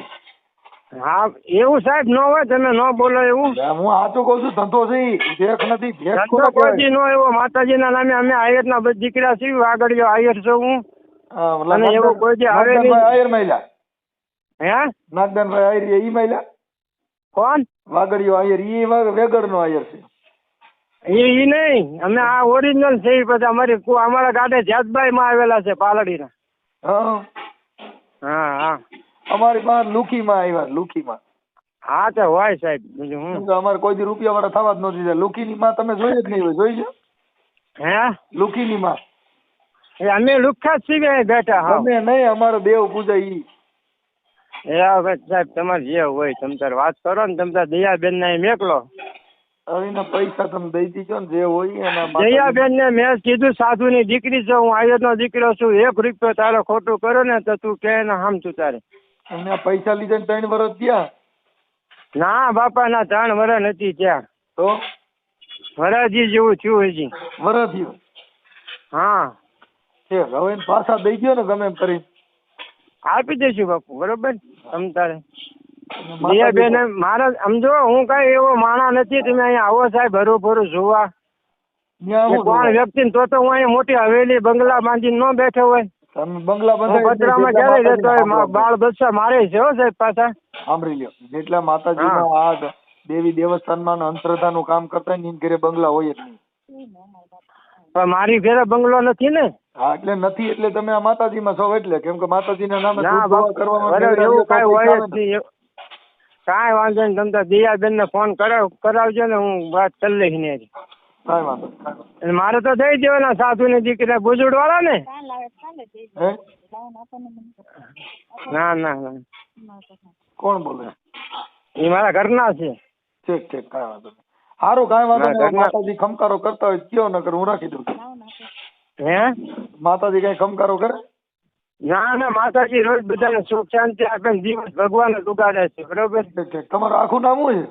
હા એવું સાહેબ ન હોય, તમે ન બોલો એવું. હું સાચું કઉ છું, ધંધો છે ભેગ નથી. ભેગ કોઈ નો એવો માતાજીના નામે અમે આયર ના બધા દીકરા છીએ, આગળ આયર છું હું. અને એવું કોઈ જે આવે નહીં. આયર મહિલા હે નાગદાનભાઈ આયર ઈ મહિલા કોણ? વાગડિયો આયર ઈ વેગડ નો આયર છે. ઈ નહીં, અમે આ ઓરિજિનલ છે. ઈ પછી અમારા ગાડે જાતભાઈ માં આવેલા છે પાલડીના. હા હા હા અમારી પાસે લુકીમાં આવ્યા, લુકીમાં. હા તો હોય સાહેબ, બીજું હું. કેમ કે અમારે કોઈ દી રૂપિયા વાળા થવા જ નથી દીધા. લુકીની માં તમે જોઈ જ નહીં હોય, જોઈ છે હે લુકીની માં? એ અમે લુખ્ખા જ છીએ બેઠા. હા તમે નહીં, અમારો દેવ પૂજા ઈ. એ હવે સાહેબ તમારે જે હોય તમે તાર વાત કરો ને. તમે તાર દયાબેન ને મેકલો. હવે એના પૈસા તમે દઈ દીધો ને જે હોય એના. દયાબેન ને મેં કીધું સાધુ ની દીકરી છું, હું આયર નો દીકરો છું. 1 રૂપિયો તારો ખોટું કરો ને તો તું કે ને હમ તું તારે. એમને આ પૈસા લીધા ને 3 વર્ષ થયા. ના બાપા ના 3 વર્ષ નથી ત્યાં. તો વરાજી જેવું થયું હજી. વર્ષ થયું. હા છે હવે એને પાછા દઈ ગયો ને ગમે એમ કરી. આપી દઈશું બાપુ, બરોબર. તમ તારે દયાબેન મારા સમજો હું કઈ એવો માણા નથી. તમે અહીંયા આવો સાહેબ હરું જોવા. કોણ વ્યક્તિ તો હું અહીંયા મોટી હવેલી બંગલા બાંધીને ન બેઠો હોય. તમે બંગલા પતરામાં ક્યારે રહેતો હોય? બાળ બચ્ચા મારે છે હો સાહેબ પાછા. સાંભળી લ્યો, જેટલા માતાજીના આ દેવી દેવસ્થાનમાં અંતરધાનું કામ કરતા ને ઘરે બંગલા હોય જ નહીં. પણ મારી ઘરે બંગલો નથી ને. હા એટલે નથી, એટલે તમે આ માતાજીમાં છો એટલે. કેમ કે માતાજીના નામે એવું કઈ હોય જ નહીં. કાંઈ વાંધો નહીં, તમે દયાબેન ને ફોન કરાવજો ને, હું વાત કરી લઈશ ને. કાંઈ વાંધો નહીં. મારે તો દઈ દેવાના સાધુ ની દીકરી બુજુડ વાળા ને. ના ના ના, કોણ બોલે? એ મારા ઘરના છે. ઠીક ઠીક, કાંઈ વાંધો નહીં. સારું, કાંઈ વાંધો નહીં. માતાજી ખમકારો કરતા હોય કયો, નકર હું રાખી દઉં. હે માતાજી કઈ ખમકારો કરે? ના ના, માતાજી રોજ બધાને સુખ શાંતિ આપે, દિવસ ભગવાન જ ઉગાડે છે, બરોબર. ઠીક ઠીક. તમારું આખું નામ શું છે?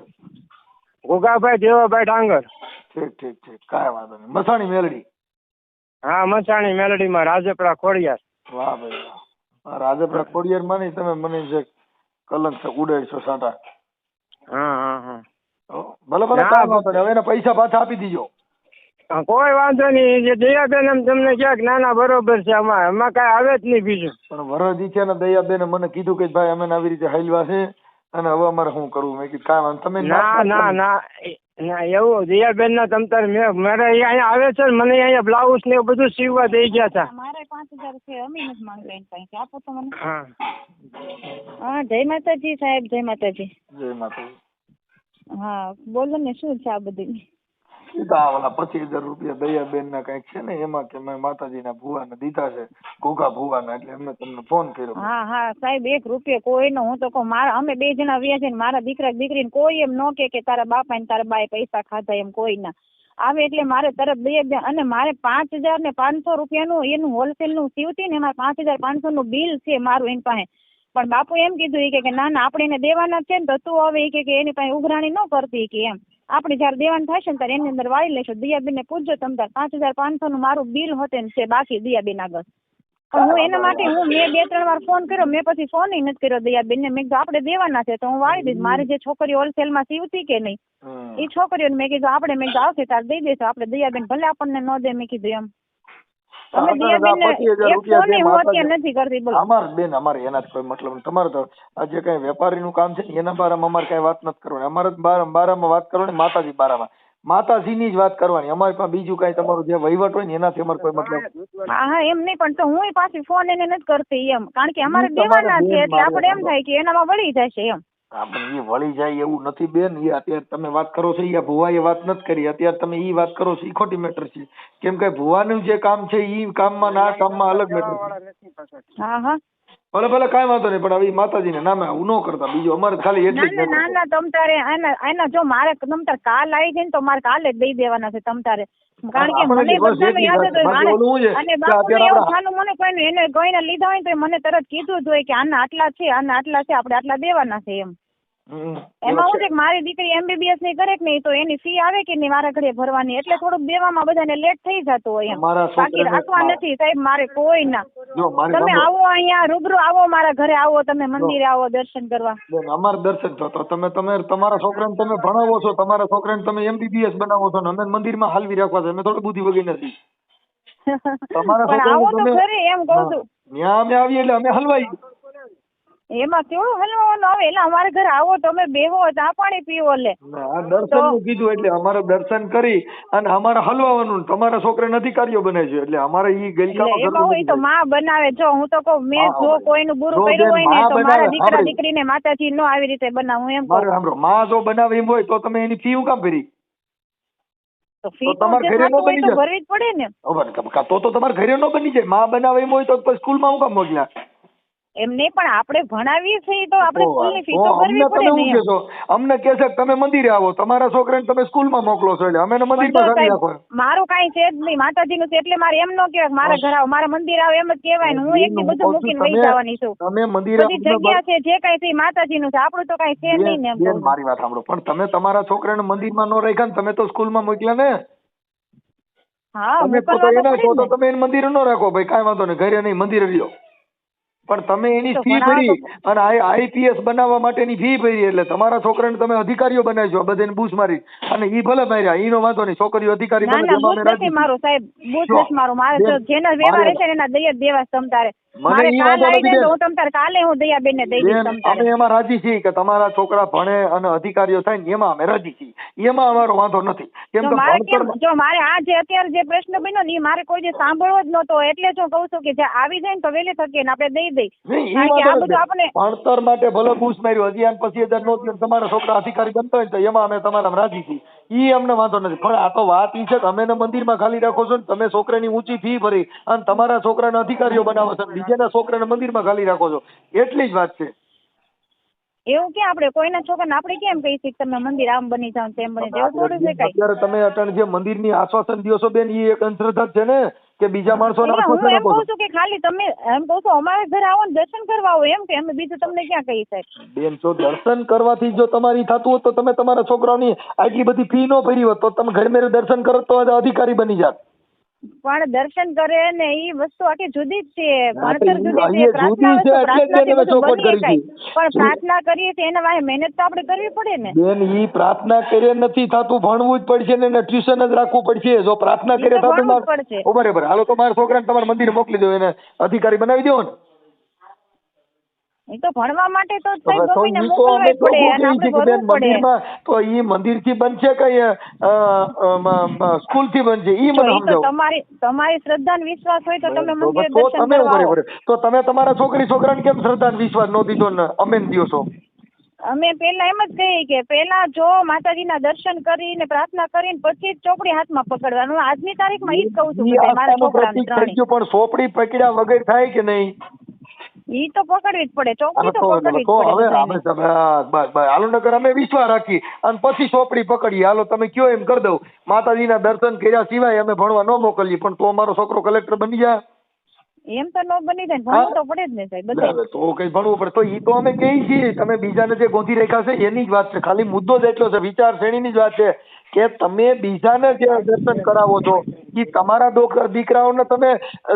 ગોગાભાઈ દેવાભાઈ ડાંગર. ઠીક ઠીક ઠીક, કાંઈ વાંધો નહીં. મસાણી મેલડી? હા, મસાણી મેલડીમાં રાજપરા ખોડિયાર. વાહ ભાઈ વાહ. રાજપરા ખોડિયાર માં નહીં, તમે મને જે કલંક ઉડાડશો સાટા. હા હા હા, ભલે ભલે, કાંઈ વાંધો નહીં. હવે એના પૈસા પાછા આપી દીજો. કોઈ વાંધો નહીં. જે દયાબેન એમ તમને ક્યાંક નાના બરોબર છે, એમાં કઈ આવે જ નહીં બીજું. પણ વરજી છે ને દયાબેન મને કીધું કે ભાઈ અમે આવી રીતે હાલવા છે અને હવે અમારે શું કરવું. મેં કીધું કાંઈ વાંધો તમે. ના ના ના ના, એવું દયાબેન ના તમ તાર મારે અહીંયા આવે છે ને, મને અહીંયા બ્લાઉઝ ને એવું બધું સીવવા દઈ ગયા હતા. મારે 5000 છે, અમે નથી માંગતા એની પાસે. આપો તો મને. હા હા, જય માતાજી સાહેબ, જય માતાજી. જય માતાજી. હા બોલો ને, શું છે આ બધું? ઓલા 25,000 રૂપિયા દયાબેન ના કઈક છે ને, એમાં કે મેં માતાજીના ભુવાને દીધા છે, ઘોઘા ભુવાના, એટલે એમને તમને ફોન કર્યો. હા હા સાહેબ, 1 રૂપિયો કોઈનો. હું તો કહું મારા અમે 2 જણા વ્યા છે ને, મારા દીકરા દીકરીને કોઈ એમ ન કે તારા બાપા ને તારા બાએ પૈસા ખાધા, એમ કોઈ ના આવે. એટલે મારે તરત દે. અને મારે 5,500 રૂપિયાનું એનું હોલસેલ નું સીવતી ને, મારે 5,500 નું બિલ છે મારું એની પાસે. પણ બાપુ એમ કીધું કે ના ના, આપણે એને દેવાના છે ને, તો તું હવે કે એની પાસે ઉઘરાણી ન કરતી કે એમ. આપણે જયારે દેવાનું થશે ને ત્યારે એની અંદર વાળી લેશો. દયાબેન ને પૂછજો તમે તાર 5,500 નું મારું બિલ હોતે ને છે બાકી દયાબેન આગળ. પણ હું એના માટે મેં 2-3 વાર ફોન કર્યો, મેં પછી ફોન નથી કર્યો દયાબેન ને. મેં કીધું આપણે દેવાના છે તો હું વાળી દઈશ. મારી જે છોકરીઓ હોલસેલ માં સીવતી કે નહીં, એ છોકરીઓને મેં કીધું આપણે મેં કીધું આવશે તાર દઈ દેશો આપણે. દયાબેન ભલે આપણને ન દે, મેં કીધું એમ. અમે દયાબેન ને એક ફોન હું અત્યારે નથી કરતી. બોલો અમાર બેન, અમારે એના જ કોઈ મતલબ નહીં. તમારે તો આ જે કઈ વેપારીનું કામ છે ને એના બારામાં અમારે કઈ વાત નથી કરવાની. અમારે બારામાં વાત કરવાની માતાજી બારામાં, માતાજીની જ વાત કરવાની. અમારી પાસે બીજું કઈ તમારું જે વહીવટ હોય ને એનાથી અમારે કોઈ મતલબ. હા હા, એમ નહીં. પણ તો હું પાછી ફોન એને નથી કરતી એમ, કારણ કે અમારે દેવાના છે એટલે આપણે એમ થાય કે એનામાં વળી જશે એમ. આપણે એ વળી જાય એવું નથી બેન. એ અત્યારે તમે વાત કરો છો એ ભુવાએ વાત નથી કરી. અત્યારે તમે એ વાત કરો છો એ ખોટી મેટર છે. કેમ કે ભુવાનું જે કામ છે એ કામમાં ના કામમાં અલગ મેટર છે. હા હા, ભલે ભલે, કાંઈ વાંધો નહીં. પણ હવે માતાજીને નામે આવું ન કરતા. બીજું અમારે ખાલી એટલું જ. ના ના, તમ તારે એના જો મારે તમ તાર કાલ આવી જાય ને તો મારે કાલે જ દઈ દેવાના છે તમ તારે. કારણ કે મને બધાનું યાદ હતું. અને બાપુને એવું ખાનું મને કોઈ એને કોઈને લીધા હોય તો મને તરત કીધું જ હોય કે આના આટલા છે, આના આટલા છે, આપણે આટલા દેવાના છે એમ. એમાં હું છે કે મારી દીકરી MBBS ની કરે કે નહીં, તો એની ફી આવે કે નહીં મારા ઘરે ભરવાની, એટલે થોડુંક દેવામાં બધાને લેટ થઈ જતું હોય એમ. બાકી રાખવા નથી સાહેબ મારે કોઈ ના. તમે આવો અહીંયા રૂબરૂ આવો, મારા ઘરે આવો, તમે મંદિરે આવો દર્શન કરવા. અમારે દર્શન તો તમે તમારા છોકરાને તમે ભણાવો છો, તમારા છોકરાને તમે MBBS બનાવો છો ને અમે મંદિરમાં હાલવી રાખવા છે. અમે થોડી બુદ્ધિ વગી નથી. તમારા આવો તો ખરી એમ કહું છું. ત્યાં અમે આવીએ એટલે અમે હલવાઈ. એમાં કેવું હલવાનું આવે એટલે અમારે ઘરે આવો તો અમે બેહો ચા પાણી પીવો લે આ દર્શન નું કીધું એટલે અમારે દર્શન કરી અને અમારે હલવાનું તમારા છોકરાને અધિકારીઓ બને છે એટલે અમારે ઈ ગલકામાં એમાં હોય તો માં બનાવે. જો હું તો કહું મેં જો કોઈનું બુરું કર્યું હોય ને તો મારા દીકરા દીકરીને માતાજી નો આવી રીતે બનાવું એમ કહું. સાંભળો, માં જો બનાવે એમ હોય તો તમે એની ફી કામ ભરી? તો ફી તો તમારે ઘરે ન બની જાય ભરવી જ પડે ને. તો તમારે ઘરે ન બની જાય. માં બનાવે એમ હોય તો સ્કૂલમાં હું કામ મોકલ્યા? એમ નહીં પણ આપણે ભણાવીએ છીએ તો આપણે સ્કૂલની ફી તો ભરવી પડે ને એમ. અમને કહે છે કે તમે મંદિરે આવો, તમારા છોકરાને તમે સ્કૂલમાં મોકલો છો એટલે અમે મંદિરમાં ઘણી રાખો. મારું કાંઈ છે જ નહીં, માતાજીનું છે એટલે મારે એમ ન કહેવાય કે મારા ઘર આવો, મારા મંદિર આવો એમ જ કહેવાય ને. હું એકથી બધું મૂકીને વહી જવાની છું. તમે મંદિરે બધી જગ્યા છે જે કાંઈ છે માતાજીનું છે, આપણું તો કાંઈ છે નહીં ને એમ. મારી વાત સાંભળો, પણ તમે તમારા છોકરાને મંદિરમાં ન રાખ્યા ને તમે તો સ્કૂલમાં મોકલ્યા ને. હા તમે તો મોકલવા તો એના પડે તો જ ને. તમે એને મંદિરે ન રાખો ભાઈ, કાંઈ વાંધો નહીં, ઘરે નહીં મંદિરે રહ્યો. પણ તમે એની ફી ભરી અને આઈપીએસ બનાવવા માટેની ફી ભરી એટલે તમારા છોકરાને તમે અધિકારીઓ બનાવજો બધાને બૂસ મારી અને ઈ ભલે માર્યા, ઈનો વાંધો નહીં, છોકરીઓ અધિકારી ના બને ના એમાં બૂસ અમે નથી રાજી. મારું સાહેબ, બૂસ નથી મારું. મારે જો જેના વ્યવહાર છે ને એના દયા દેવા તમતારે. મારે ઈ કાલ વાંધો આવી નથી જાય તો બેન. હું તમતારે કાલે હું દયાબેન ને દઈ દઈશ બેન, તમતારે. અમે એમાં રાજી છીએ કે તમારા છોકરા ભણે અને અધિકારીઓ થાય ને એમાં અમે રાજી છીએ, એમાં અમારો વાંધો નથી. કેમ કે જો મારે આ જે અત્યારે જે પ્રશ્ન બન્યો ને એ મારે કોઈ જે સાંભળવો જ નહોતો, એટલે જ હું કહું છું કે જે આવી જાય ને તો વહેલી થકે ને આપણે દઈ દઈ. કારણ કે આ બધું આપણે ભણતર માટે ભલે બૂસ માર્યું, હજી આને 25,000 નો થયો, તમારા છોકરા અધિકારી બનતા હોય ને તો એમાં અમે તમારા રાજી છીએ, ઈ અમને વાંધો નથી. પણ આ તો વાત ઈ છે કે અમે મંદિરમાં ખાલી રાખો છો ને તમે છોકરાની ઊંચી ફી ભરી અને તમારા છોકરાને અધિકારીઓ બનાવો છો, બીજાના છોકરાને મંદિરમાં ખાલી રાખો છો, એટલી જ વાત છે. એવું કે આપણે કોઈના છોકરાને આપણે કેમ કહી શકીએ તમે મંદિર આમ બની જાવ તેમ બની જાવ, એવું થોડું છે કઈ. અત્યારે તમે અટાણે જે મંદિરની આશ્વાસન દો છો બેન, ઈ એક અંધશ્રદ્ધા છે ને કે બીજા માણસોને હું આશ્વાસન એમ આપો કહું છું કે ખાલી તમે એમ કહું છું અમારા ઘરે આવો ને દર્શન કરવા આવો એમ કે અમે બીજું તમને ક્યાં કહી સાહેબ. બેન, જો દર્શન કરવાથી જો તમારી થતું હોત તો તમે તમારા છોકરાઓની આટલી બધી ફી ન ભરી હોત તો તમે ઘર મેરે દર્શન કરો તો અધિકારી બની જાત. પણ દર્શન કરે ને ઈ વસ્તુ આખી જુદી જ છે, ભણતર જુદી છે, જુદી પ્રાર્થના છે એટલે જ પ્રાર્થનાથી એને બધું ચોખવટ બનીએ કરી કાંઈ. છે. પણ પ્રાર્થના કરીએ છીએ એના વાંહે મહેનત તો આપણે કરવી પડે ને. બેન, ઈ પ્રાર્થના કરે નથી થતું, ભણવું જ પડશે ને એને ટ્યુશન જ રાખવું પડશે. જો પ્રાર્થના ઈ કરે તો થતું ભણવું જ પડશે. બરાબર, હાલો તો મારા છોકરાને તમારા મંદિરે મોકલી દો, એને અધિકારી બનાવી દો ને. એ તો ભણવા માટે તો સાહેબ તો ગમીને ઈ તો અમે મોકલવા જ પડે અને આપણે ભરવું પડે. મંદિરમાં તો ઈ મંદિરથી બનશે કે સ્કૂલથી બનશે ઈ મને ઈ તો સમજાવો. તમારી શ્રદ્ધા ને વિશ્વાસ હોય તો તમે મંદિરે તો દર્શન તમે કરવા આવો. બરાબર, તો તમે તમારા છોકરાને કેમ શ્રદ્ધા અને વિશ્વાસ ન દીધો ને અમે દો છો? અમે પેલા એમ જ કહીએ કે પેલા જો માતાજીના દર્શન કરીને પ્રાર્થના કરીને પછી જ ચોપડી હાથમાં પકડવાનું. આજની તારીખમાં ઈ જ કહું છું બધાય મારા છોકરાને ત્રણેય. પણ ચોપડી પકડ્યા વગર થાય કે નહીં? ઈ તો પકડવી જ પડે, ચોપડી તો પકડવી જ તો પડે હવે બધાયને. બસ હાલો નગર અમે વિશ્વાસ રાખી અને પછી ચોપડી પકડીએ. હાલો તમે કયો એમ કરી દઉં, માતાજીના દર્શન કર્યા સિવાય અમે ભણવા ન મોકલીએ, પણ તો અમારો છોકરો કલેક્ટર બની જાય એમ તો ન બની જાય, ભણવું તો પડે જ ને સાહેબ બધાય. તો કઈ ભણવું પડે. તો ઈ તો અમે કહીએ છીએ, તમે બીજાને જે ગોંધી રાખ્યા છે એની જ વાત છે, ખાલી મુદ્દો જ એટલો છે, વિચાર શ્રેણીની જ વાત છે કે તમે બીજાને જે દર્શન કરાવો છો ઈ તમારા દીકરાઓને તમે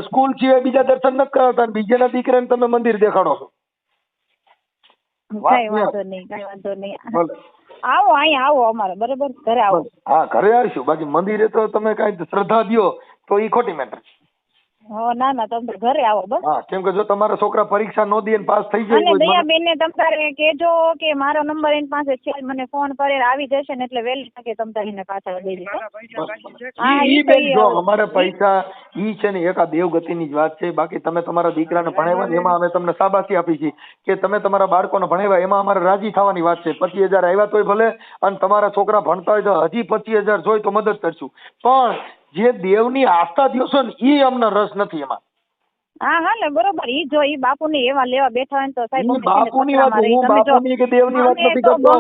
સ્કૂલ સિવાય બીજા દર્શન નથી કરાવતા, બીજાના દીકરાને તમે મંદિર દેખાડો છો. કઈ વાંધો નહીં. આવો અહીંયા આવો અમારે બરાબર, ઘરે આવો. હા, ઘરે આવીશું, બાકી મંદિરે તો તમે કઈ શ્રદ્ધા દ્યો તો ઈ ખોટી મેટર. ના ના તમે ઘરે આવો બસ. હા, કેમ કે જો તમારા છોકરા પરીક્ષા નો દે પાસ થઈ જાય અને દયાબેન ને તમારે કેજો કે મારો નંબર એની પાસે છે, મને ફોન કરે આવી જશે ને એટલે વહેલી તકે તમારે એને પાછા દઈ દેજો. અમારે પૈસા ઈ છે ને એક આ દેવગતિની જ વાત છે, બાકી તમે તમારા દીકરાને ભણાવ્યા એમાં અમે તમને શાબાશી આપી છે કે તમે તમારા બાળકોને ભણાવ્યા એમાં અમારે રાજી થવાની વાત છે. 25,000 આવ્યા તોય ભલે, અને તમારા છોકરા ભણતા હોય તો હજી 25,000 જોઈ તો મદદ કરશું, પણ જે દેવની આસ્થા દ્યો છો ને ઈ અમને રસ નથી એમાં. હા હા ને બરોબર, ઈ જો ઈ બાપુની એવા લેવા બેઠા હોય તો સાહેબ બાપુની વાત, હું બાપુની કે દેવની વાત નથી કરતો.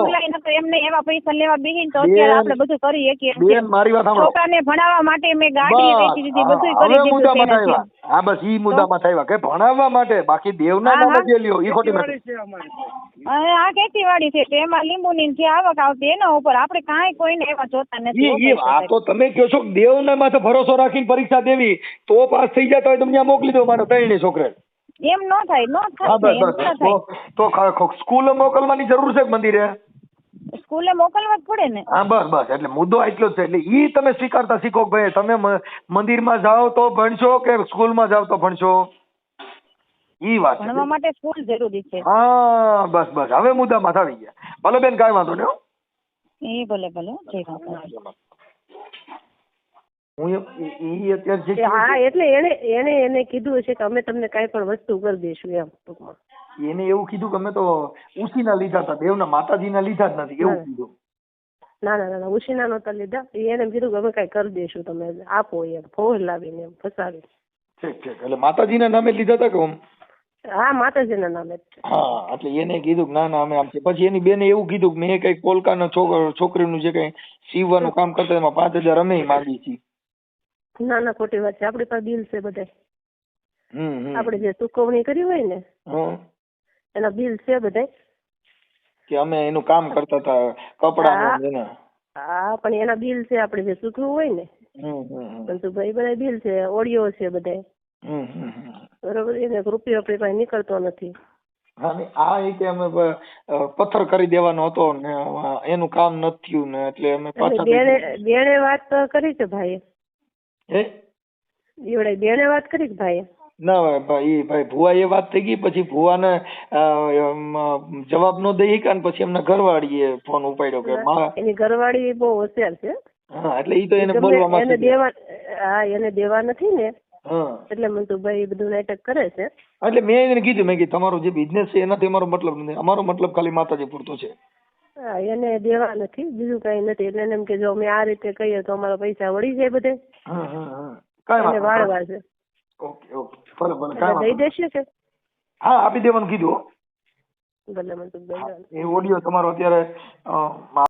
એમને એવા પૈસા લેવા બેહીને તો અત્યારે આપણે બધું કરી શકીએ. બેન, મારી વાત સાંભળો, છોકરાને ભણાવવા માટે મેં ગાડી વેચી દીધી, બધું કરી દીધું. મુદ્દામાં થયા. હા, બસ ઈ મુદ્દામાં થયા કે ભણાવવા માટે, બાકી દેવના નામે જે લ્યો ઈ ખોટી વાત. આ ખેતીવાડી છે તેમાં લીંબુની જે આવક આવતી એના ઉપર આપણે કાંઈ કોઈને એવા જોતા નથી. આ તો તમે કહો છો દેવના માથે ભરોસો રાખીને પરીક્ષા દેવી તો પાસ થઈ જતા હોય તો ત્યાં મોકલી દો મારા ત્રણેય છોકરા. એમ ન થાય. તો સ્કૂલે મોકલવાની જરૂર છે મંદિરે? સ્કૂલે મોકલવા જ પડે ને. હા, બસ એટલે મુદ્દો એટલો જ છે. એટલે ઈ તમે સ્વીકારતા શીખો ભાઈ, તમે મંદિરમાં જાઓ તો ભણશો કે સ્કૂલમાં જાઓ તો ભણશો? ઈ વાત છે. ભણવા માટે સ્કૂલ જરૂરી છે. હા બસ બસ હવે મુદ્દામાં આવી ગયા. ભલે બેન કાંઈ વાંધો નહીં હો. એ ભલે ભલે જય માતાજી. હું ઈ અત્યારે જે હા એટલે એને કીધું હશે કે અમે તમને કાંઈ પણ વસ્તુ કરી દઈશું એમ ટૂંકમાં. એને એવું કીધું કે અમે તો ઉસીના લીધા હતા, દેવના માતાજીના લીધા જ નથી એવું કીધું. ના ઉશીના નહોતા લીધા. એને એમ કીધું કે અમે કાંઈ કરી દઈશું, તમે આપો એમ ફોન લાવીને એમ ફસાવી. ઠીક ઠીક. એટલે માતાજીના નામે લીધા હતા કે આમ? હા માતાજીના નામે જ છે. હા એટલે એને કીધું કે ના ના અમે આમ છે. પછી એની બેને એવું કીધું કે મેં કઈ કોલકાનો છોકરીનું જે કઈ સીવવાનું કામ કરતા એમાં 5,000 અમે માંગી છીએ. ના ખોટી વાત છે. આપણી પાસે બિલ છે બધા. હમ આપણે જે ચૂકવણી કરી હોય ને એના બિલ છે બધા. કે અમે એનું કામ કરતા હતા કપડાનું. હા પણ એના બિલ છે આપણે જે ચૂકવ્યું હોય ને. પરંતુ ભાઈ બધા બિલ છે, ઓડિયો છે બધા. બરોબર. એને રૂપિયો આપણી પાસે નીકળતો નથી. આ રીતે અમે પથ્થર કરી દેવાનો હતો ને એનું કામ નથી થયું ને એટલે અમે પાછા બેને વાત કરી છે ભાઈ. બેને વાત કરી ભાઈ. ના ભાઈ ભુવા એ વાત થઈ ગઈ. પછી ભુવાને જવાબ નો દઈ કે પછી એમના ઘરવાળીએ ફોન ઉપાડ્યો કે એની ઘરવાળી બહુ હોશિયાર છે. હા એટલે ઈ તો એને બોલવામાં એને દેવા નથી ને એટલે મંતુભાઈ બધું નાટક કરે છે. એટલે મેં એને કીધું મેં તમારો જે બિઝનેસ છે એનાથી અમારો મતલબ નથી, અમારો મતલબ ખાલી માતાજી પૂરતો છે. એને દેવા નથી, બીજું કઈ નથી. એટલે એને એમ કે જો અમે આ રીતે કહીએ તો અમારા પૈસા વળી જાય બધે. એને વાળવા છે. ઓકે ભલે દઈ દેશે કે? હા આપી દેવાનું કીધું. ભલે મંતુભાઈ. એ ઓડિયો તમારો અત્યારે